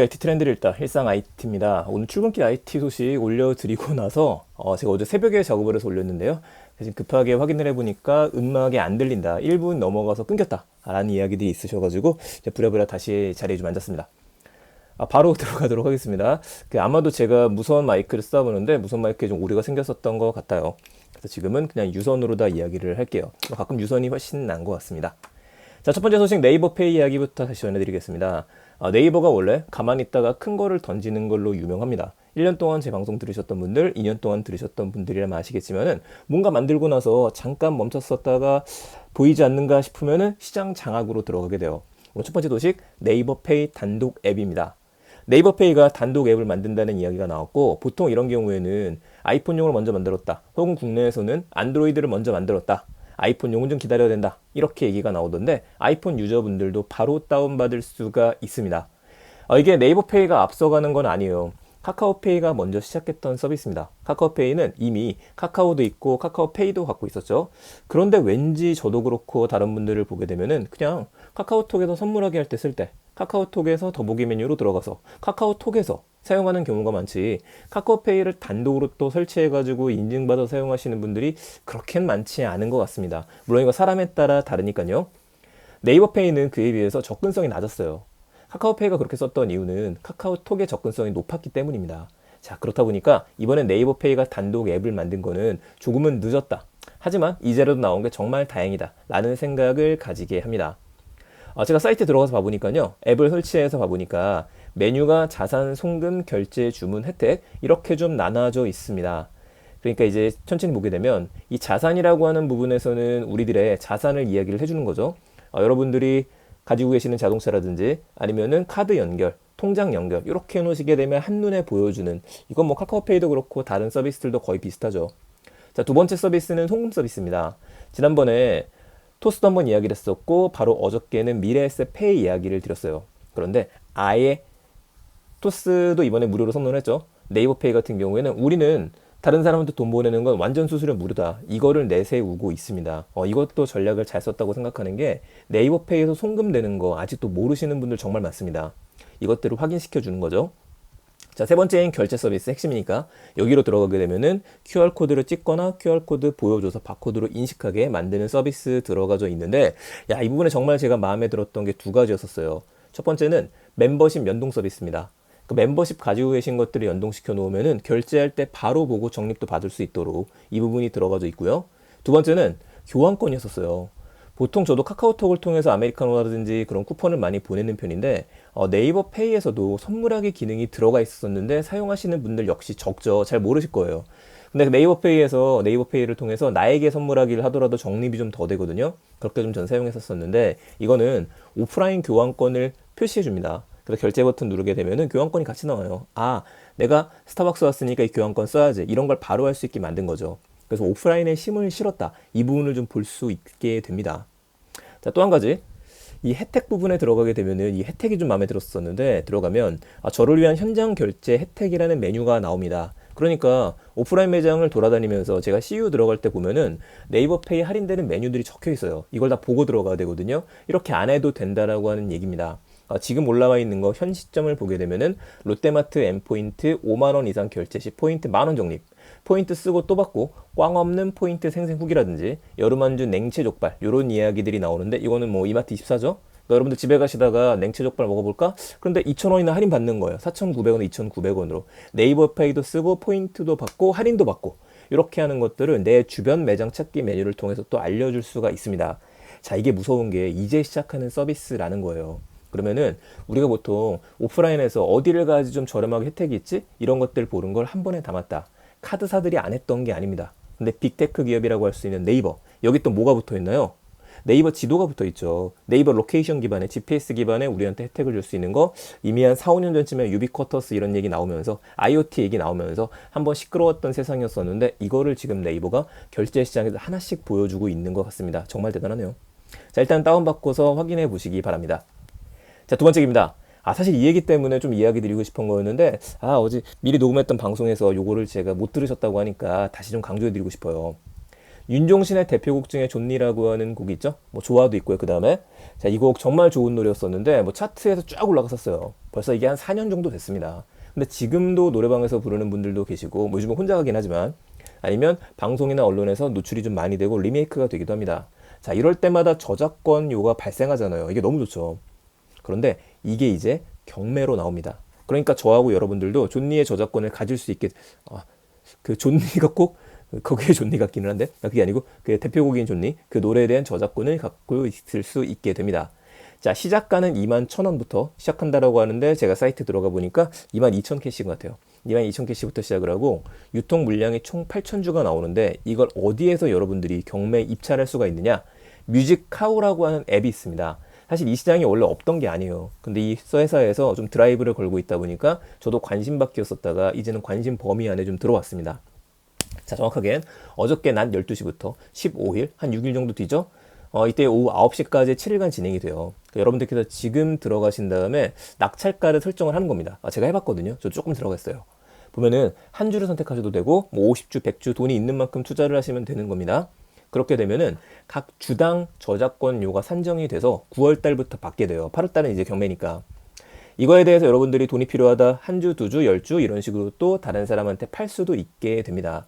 IT 트렌드를 읽다 일상 IT입니다. 오늘 출근길 IT 소식 올려드리고 나서 제가 어제 새벽에 작업을 해서 올렸는데요. 지금 급하게 확인을 해보니까 음악이 안 들린다. 1분 넘어가서 끊겼다. 라는 이야기들이 있으셔가지고 이제 부랴부랴 다시 자리에 좀 앉았습니다. 바로 들어가도록 하겠습니다. 아마도 제가 무선 마이크를 쓰다 보는데 무선 마이크에 좀 오류가 생겼었던 것 같아요. 그래서 지금은 그냥 유선으로 다 이야기를 할게요. 가끔 유선이 훨씬 나은 것 같습니다. 자, 첫 번째 소식 네이버 페이 이야기부터 다시 전해드리겠습니다. 네이버가 원래 가만히 있다가 큰 거를 던지는 걸로 유명합니다. 1년 동안 제 방송 들으셨던 분들, 2년 동안 들으셨던 분들이라면 아시겠지만은 뭔가 만들고 나서 잠깐 멈췄었다가 보이지 않는가 싶으면은 시장 장악으로 들어가게 돼요. 오늘 첫 번째 소식 네이버 페이 단독 앱입니다. 네이버 페이가 단독 앱을 만든다는 이야기가 나왔고, 보통 이런 경우에는 아이폰용을 먼저 만들었다, 혹은 국내에서는 안드로이드를 먼저 만들었다, 아이폰용은 좀 기다려야 된다, 이렇게 얘기가 나오던데 아이폰 유저분들도 바로 다운받을 수가 있습니다. 이게 네이버페이가 앞서가는 건 아니에요. 카카오페이가 먼저 시작했던 서비스입니다. 카카오페이는 이미 카카오도 있고 카카오페이도 갖고 있었죠. 그런데 왠지 저도 그렇고 다른 분들을 보게 되면은 그냥 카카오톡에서 선물하기 할 때 쓸 때 카카오톡에서 더보기 메뉴로 들어가서 카카오톡에서 사용하는 경우가 많지, 카카오페이를 단독으로 또 설치해가지고 인증받아 사용하시는 분들이 그렇게는 많지 않은 것 같습니다. 물론 이거 사람에 따라 다르니까요. 네이버페이는 그에 비해서 접근성이 낮았어요. 카카오페이가 그렇게 썼던 이유는 카카오톡의 접근성이 높았기 때문입니다. 자, 그렇다 보니까 이번에 네이버페이가 단독 앱을 만든 거는 조금은 늦었다, 하지만 이제라도 나온 게 정말 다행이다 라는 생각을 가지게 합니다. 제가 사이트에 들어가서 봐보니까요, 앱을 설치해서 봐보니까 메뉴가 자산, 송금, 결제, 주문, 혜택 이렇게 좀 나눠져 있습니다. 그러니까 이제 천천히 보게 되면 이 자산이라고 하는 부분에서는 우리들의 자산을 이야기를 해주는 거죠. 여러분들이 가지고 계시는 자동차라든지 아니면은 카드 연결, 통장 연결 이렇게 해놓으시게 되면 한눈에 보여주는, 이건 뭐 카카오페이도 그렇고 다른 서비스들도 거의 비슷하죠. 자, 두 번째 서비스는 송금 서비스입니다. 지난번에 토스도 한번 이야기를 했었고, 바로 어저께는 미래에셋 페이 이야기를 드렸어요. 그런데 아예 토스도 이번에 무료로 선언했죠. 네이버페이 같은 경우에는 우리는 다른 사람한테 돈 보내는 건 완전 수수료 무료다, 이거를 내세우고 있습니다. 이것도 전략을 잘 썼다고 생각하는 게, 네이버페이에서 송금되는 거 아직도 모르시는 분들 정말 많습니다. 이것들을 확인시켜 주는 거죠. 자, 세 번째인 결제 서비스 핵심이니까 여기로 들어가게 되면은 QR코드를 찍거나 QR코드 보여줘서 바코드로 인식하게 만드는 서비스 들어가져 있는데, 이 부분에 정말 제가 마음에 들었던 게 두 가지였었어요. 첫 번째는 멤버십 연동 서비스입니다. 그 멤버십 가지고 계신 것들을 연동시켜 놓으면은 결제할 때 바로 보고 적립도 받을 수 있도록 이 부분이 들어가져 있고요. 두 번째는 교환권이었었어요. 보통 저도 카카오톡을 통해서 아메리카노라든지 그런 쿠폰을 많이 보내는 편인데, 네이버 페이에서도 선물하기 기능이 들어가 있었는데 사용하시는 분들 역시 적죠. 잘 모르실 거예요. 근데 네이버 페이에서 네이버 페이를 통해서 나에게 선물하기를 하더라도 적립이 좀 더 되거든요. 그렇게 좀 전 사용했었는데, 이거는 오프라인 교환권을 표시해 줍니다. 그래서 결제 버튼 누르게 되면은 교환권이 같이 나와요. 내가 스타벅스 왔으니까 이 교환권 써야지, 이런 걸 바로 할 수 있게 만든 거죠. 그래서 오프라인에 힘을 실었다, 이 부분을 좀 볼 수 있게 됩니다. 자, 또 한 가지, 이 혜택 부분에 들어가게 되면은 이 혜택이 좀 마음에 들었었는데, 들어가면 저를 위한 현장 결제 혜택이라는 메뉴가 나옵니다. 그러니까 오프라인 매장을 돌아다니면서 제가 CU 들어갈 때 보면은 네이버페이 할인되는 메뉴들이 적혀 있어요. 이걸 다 보고 들어가야 되거든요. 이렇게 안 해도 된다라고 하는 얘기입니다. 지금 올라와 있는 거 현 시점을 보게 되면은 롯데마트 M포인트 5만원 이상 결제 시 포인트 만원 적립, 포인트 쓰고 또 받고 꽝 없는 포인트 생생 후기라든지 여름 안주 냉채 족발, 요런 이야기들이 나오는데, 이거는 뭐 이마트 24죠. 그러니까 여러분들 집에 가시다가 냉채 족발 먹어볼까? 그런데 2,000원이나 할인 받는 거예요. 4,900원, 2,900원으로 네이버 페이도 쓰고 포인트도 받고 할인도 받고, 이렇게 하는 것들을 내 주변 매장 찾기 메뉴를 통해서 또 알려줄 수가 있습니다. 자, 이게 무서운 게 이제 시작하는 서비스라는 거예요. 그러면은 우리가 보통 오프라인에서 어디를 가야지 좀 저렴하게 혜택이 있지? 이런 것들 보는 걸 한 번에 담았다. 카드사들이 안 했던 게 아닙니다. 근데 빅테크 기업이라고 할 수 있는 네이버, 여기 또 뭐가 붙어 있나요? 네이버 지도가 붙어 있죠. 네이버 로케이션 기반의 GPS 기반의 우리한테 혜택을 줄 수 있는 거, 이미 한 4, 5년 전쯤에 유비쿼터스 이런 얘기 나오면서 IoT 얘기 나오면서 한번 시끄러웠던 세상이었었는데, 이거를 지금 네이버가 결제 시장에서 하나씩 보여주고 있는 것 같습니다. 정말 대단하네요. 자, 일단 다운받고서 확인해 보시기 바랍니다. 자, 두 번째 입니다. 사실 이 얘기 때문에 좀 이야기 드리고 싶은 거였는데, 어제 미리 녹음했던 방송에서 요거를 제가 못 들으셨다고 하니까 다시 좀 강조해 드리고 싶어요. 윤종신의 대표곡 중에 존니라고 하는 곡이 있죠. 뭐 좋아도 있고요. 그 다음에 자, 이 곡 정말 좋은 노래였었는데 뭐 차트에서 쫙 올라갔었어요. 벌써 이게 한 4년 정도 됐습니다. 근데 지금도 노래방에서 부르는 분들도 계시고 뭐 요즘은 혼자 가긴 하지만 아니면 방송이나 언론에서 노출이 좀 많이 되고 리메이크가 되기도 합니다. 자, 이럴 때마다 저작권료가 발생하잖아요. 이게 너무 좋죠. 그런데 이게 이제 경매로 나옵니다. 그러니까 저하고 여러분들도 존니의 저작권을 가질 수 있게 그 존니가 꼭 거기에 존니 같기는 한데 그게 아니고 그 대표곡인 존니 그 노래에 대한 저작권을 갖고 있을 수 있게 됩니다. 자, 시작가는 21,000원부터 시작한다라고 하는데 제가 사이트 들어가 보니까 22,000캐시인 것 같아요. 22,000캐시부터 시작을 하고 유통 물량이 총 8,000주가 나오는데 이걸 어디에서 여러분들이 경매에 입찰할 수가 있느냐? 뮤직카우라고 하는 앱이 있습니다. 사실 이 시장이 원래 없던 게 아니에요. 근데 이 회사에서 좀 드라이브를 걸고 있다 보니까 저도 관심 밖이었었다가 이제는 관심 범위 안에 좀 들어왔습니다. 자, 정확하게 어저께 낮 12시부터 15일, 한 6일 정도 뒤죠? 이때 오후 9시까지 7일간 진행이 돼요. 그러니까 여러분들께서 지금 들어가신 다음에 낙찰가를 설정을 하는 겁니다. 제가 해봤거든요. 저 조금 들어갔어요. 보면은 한 주를 선택하셔도 되고, 뭐 50주, 100주 돈이 있는 만큼 투자를 하시면 되는 겁니다. 그렇게 되면은 각 주당 저작권료가 산정이 돼서 9월 달부터 받게 돼요. 8월 달은 이제 경매니까. 이거에 대해서 여러분들이 돈이 필요하다 한 주, 두 주, 10주 이런 식으로 또 다른 사람한테 팔 수도 있게 됩니다.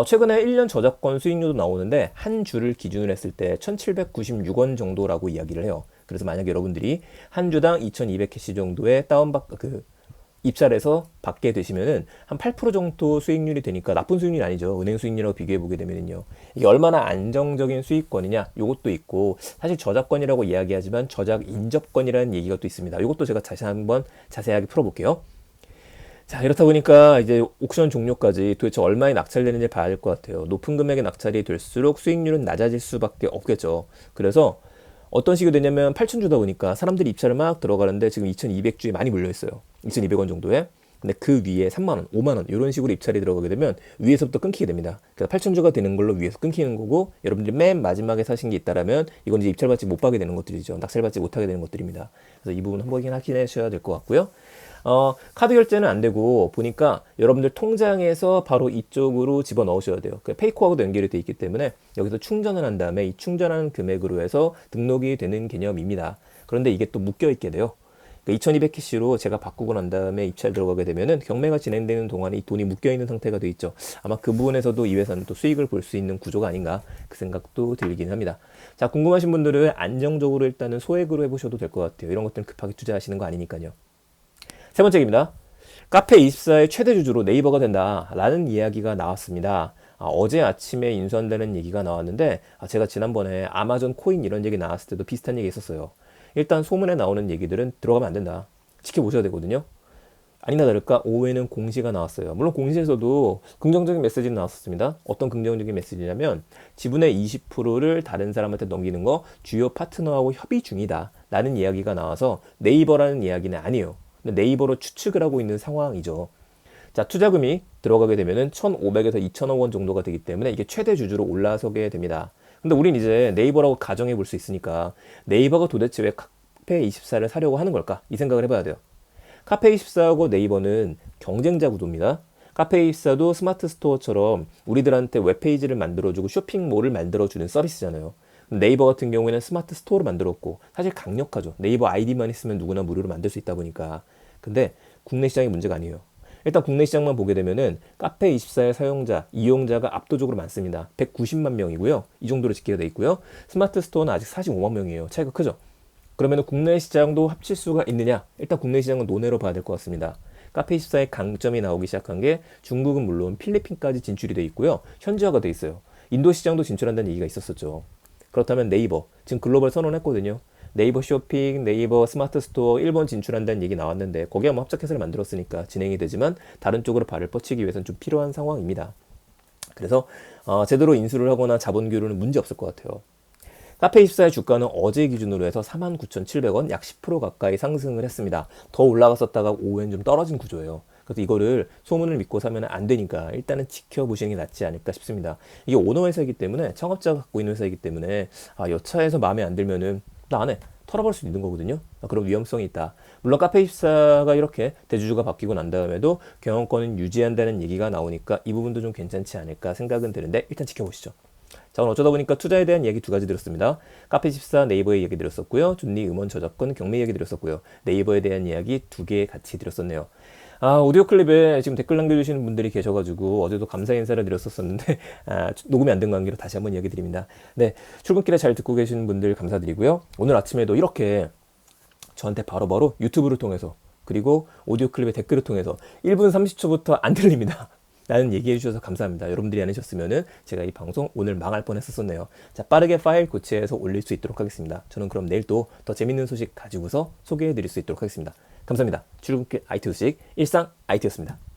최근에 1년 저작권 수익률도 나오는데 한 주를 기준으로 했을 때 1,796원 정도라고 이야기를 해요. 그래서 만약에 여러분들이 한 주당 2,200캐시 정도의 입찰해서 받게 되시면은 한 8% 정도 수익률이 되니까 나쁜 수익률이 아니죠. 은행 수익률하고 비교해 보게 되면은요. 이게 얼마나 안정적인 수익권이냐? 요것도 있고 사실 저작권이라고 이야기하지만 저작 인접권이라는 얘기가 또 있습니다. 요것도 제가 다시 한번 자세하게 풀어볼게요. 자, 이렇다 보니까 이제 옥션 종료까지 도대체 얼마에 낙찰되는지 봐야 될 것 같아요. 높은 금액의 낙찰이 될수록 수익률은 낮아질 수밖에 없겠죠. 그래서 어떤 식이 되냐면 8,000주다 보니까 사람들이 입찰을 막 들어가는데 지금 2,200주에 많이 몰려있어요. 2,200원 정도에. 근데 그 위에 3만원, 5만원 이런 식으로 입찰이 들어가게 되면 위에서부터 끊기게 됩니다. 그래서 8,000주가 되는 걸로 위에서 끊기는 거고 여러분들이 맨 마지막에 사신 게 있다라면 이건 이제 입찰받지 못 받게 되는 것들이죠. 낙찰받지 못하게 되는 것들입니다. 그래서 이 부분 한번 확인하셔야 될 것 같고요. 카드 결제는 안 되고 보니까 여러분들 통장에서 바로 이쪽으로 집어 넣으셔야 돼요. 페이코하고도 연결이 되어 있기 때문에 여기서 충전을 한 다음에 이 충전하는 금액으로 해서 등록이 되는 개념입니다. 그런데 이게 또 묶여 있게 돼요. 2200캐시로 제가 바꾸고 난 다음에 입찰 들어가게 되면은 경매가 진행되는 동안에 이 돈이 묶여 있는 상태가 되어 있죠. 아마 그 부분에서도 이 회사는 또 수익을 볼 수 있는 구조가 아닌가 그 생각도 들긴 합니다. 자, 궁금하신 분들은 안정적으로 일단은 소액으로 해보셔도 될 것 같아요. 이런 것들은 급하게 투자하시는 거 아니니까요. 세 번째입니다. 카페24의 최대 주주로 네이버가 된다라는 이야기가 나왔습니다. 어제 아침에 인수한다는 얘기가 나왔는데 제가 지난번에 아마존 코인 이런 얘기 나왔을 때도 비슷한 얘기 있었어요. 일단 소문에 나오는 얘기들은 들어가면 안 된다. 지켜보셔야 되거든요. 아니나 다를까 오후에는 공시가 나왔어요. 물론 공시에서도 긍정적인 메시지는 나왔었습니다. 어떤 긍정적인 메시지냐면 지분의 20%를 다른 사람한테 넘기는 거 주요 파트너하고 협의 중이다 라는 이야기가 나와서 네이버라는 이야기는 아니에요. 네이버로 추측을 하고 있는 상황이죠. 자, 투자금이 들어가게 되면은 1,500에서 2,000억 원 정도가 되기 때문에 이게 최대 주주로 올라서게 됩니다. 근데 우린 이제 네이버라고 가정해 볼 수 있으니까 네이버가 도대체 왜 카페24를 사려고 하는 걸까? 이 생각을 해봐야 돼요. 카페24하고 네이버는 경쟁자 구도입니다. 카페24도 스마트 스토어처럼 우리들한테 웹페이지를 만들어주고 쇼핑몰을 만들어주는 서비스잖아요. 네이버 같은 경우에는 스마트 스토어를 만들었고 사실 강력하죠. 네이버 아이디만 있으면 누구나 무료로 만들 수 있다 보니까. 근데 국내 시장이 문제가 아니에요. 일단 국내 시장만 보게 되면은 카페24의 사용자, 이용자가 압도적으로 많습니다. 190만 명이고요. 이 정도로 집계가 돼 있고요. 스마트 스토어는 아직 45만 명이에요. 차이가 크죠. 그러면 국내 시장도 합칠 수가 있느냐? 일단 국내 시장은 논외로 봐야 될 것 같습니다. 카페24의 강점이 나오기 시작한 게 중국은 물론 필리핀까지 진출이 돼 있고요. 현지화가 돼 있어요. 인도 시장도 진출한다는 얘기가 있었었죠. 그렇다면 네이버, 지금 글로벌 선언했거든요. 네이버 쇼핑, 네이버 스마트 스토어 일본 진출한다는 얘기 나왔는데 거기에 뭐 합작회사를 만들었으니까 진행이 되지만 다른 쪽으로 발을 뻗치기 위해서는 좀 필요한 상황입니다. 그래서 제대로 인수를 하거나 자본 교류는 문제 없을 것 같아요. 카페24의 주가는 어제 기준으로 해서 49,700원, 약 10% 가까이 상승을 했습니다. 더 올라갔었다가 오후엔 좀 떨어진 구조예요. 그래서 이거를 소문을 믿고 사면 안 되니까 일단은 지켜보시는 게 낫지 않을까 싶습니다. 이게 오너 회사이기 때문에 창업자가 갖고 있는 회사이기 때문에 여차해서 마음에 안 들면은 나 안 해. 털어버릴 수 있는 거거든요. 그런 위험성이 있다. 물론 카페24가 이렇게 대주주가 바뀌고 난 다음에도 경영권은 유지한다는 얘기가 나오니까 이 부분도 좀 괜찮지 않을까 생각은 드는데 일단 지켜보시죠. 자, 오늘 어쩌다 보니까 투자에 대한 이야기 두 가지 들었습니다. 카페24 네이버의 이야기 들었었고요. 준리 음원 저작권 경매 이야기 들었었고요. 네이버에 대한 이야기 두 개 같이 들었었네요. 오디오 클립에 지금 댓글 남겨주시는 분들이 계셔가지고 어제도 감사 인사를 드렸었는데 녹음이 안 된 관계로 다시 한번 이야기 드립니다. 네, 출근길에 잘 듣고 계시는 분들 감사드리고요. 오늘 아침에도 이렇게 저한테 바로바로 유튜브를 통해서 그리고 오디오 클립의 댓글을 통해서 1분 30초부터 안 들립니다 라는 얘기해 주셔서 감사합니다. 여러분들이 안 해주셨으면 제가 이 방송 오늘 망할 뻔했었네요. 자, 빠르게 파일 고치해서 올릴 수 있도록 하겠습니다. 저는 그럼 내일 또 더 재밌는 소식 가지고서 소개해 드릴 수 있도록 하겠습니다. 감사합니다. 출근길 IT 소식 일상 IT였습니다.